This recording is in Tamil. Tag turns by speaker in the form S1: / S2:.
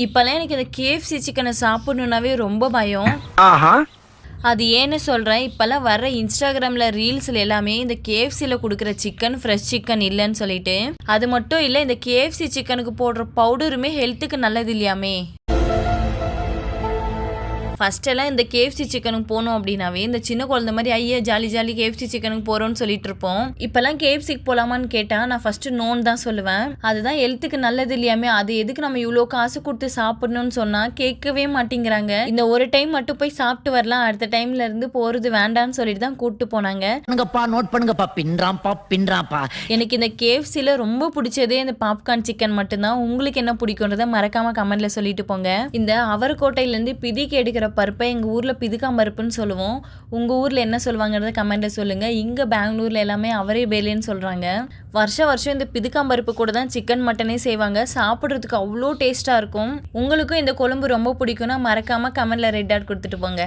S1: இப்போல்லாம் எனக்கு இந்த கேஎஃப்சி சிக்கனை சாப்பிடணுன்னாவே ரொம்ப பயம். அது ஏன்னு சொல்கிறேன், இப்போல்லாம் வர்ற இன்ஸ்டாகிராமில் ரீல்ஸில் எல்லாமே இந்த கேஎஃப்சியில் கொடுக்குற சிக்கன் ஃப்ரெஷ் சிக்கன் இல்லைன்னு சொல்லிட்டு. அது மட்டும் இல்லை, இந்த கேஎஃப்சி சிக்கனுக்கு போடுற பவுடருமே ஹெல்த்துக்கு நல்லது இல்லையாமே. ஃபஸ்ட்டெல்லாம் இந்த கேஎஃப்சி சிக்கனுக்கு போனோம் அப்படின்னாவே இந்த சின்ன குழந்தை மாதிரி ஐயா ஜாலி ஜாலி கேஎஃப்சி சிக்கனுக்கு போகிறோன்னு சொல்லிட்டு இருப்போம். இப்போல்லாம் கேஎஃப்சிக்கு போகலாமான்னு கேட்டால் நான் ஃபஸ்ட்டு நோன்னு தான் சொல்லுவேன். அதுதான் ஹெல்த்துக்கு நல்லது இல்லையாமே, அது எதுக்கு நம்ம இவ்வளோ காசு கொடுத்து சாப்பிடணும்னு சொன்னால் கேட்கவே மாட்டேங்கிறாங்க. இந்த ஒரு டைம் மட்டும் போய் சாப்பிட்டு வரலாம், அடுத்த டைம்ல இருந்து போகிறது வேண்டான்னு சொல்லிட்டு தான் கூப்பிட்டு போனாங்க.
S2: நோட் பண்ணுங்கப்பா, பின்றாப்பா.
S1: எனக்கு இந்த கேஎஃப்சியில் ரொம்ப பிடிச்சதே இந்த பாப்கார்ன் சிக்கன் மட்டும்தான். உங்களுக்கு என்ன பிடிக்குன்றதை மறக்காம கமெண்ட்ல சொல்லிட்டு போங்க. இந்த அவரக்கோட்டையிலேருந்து பிதிக்கு எடுக்கிற பருப்பை எங்கள் ஊரில் பிதுக்காம் பருப்புன்னு சொல்லுவோம். உங்கள் ஊரில் என்ன சொல்லுவாங்கிறத கமெண்ட்டில் சொல்லுங்கள். இங்கே பெங்களூரில் எல்லாமே அவரே பேலேன்னு சொல்கிறாங்க. வருஷம் இந்த பிதுக்காம் பருப்பு கூட தான் சிக்கன் மட்டனே செய்வாங்க. சாப்பிட்றதுக்கு அவ்வளோ டேஸ்ட்டாக இருக்கும். உங்களுக்கும் இந்த குழம்பு ரொம்ப பிடிக்கும்னா மறக்காமல் கமெண்ட்டில் ரெட் டாட் கொடுத்துட்டு போங்க.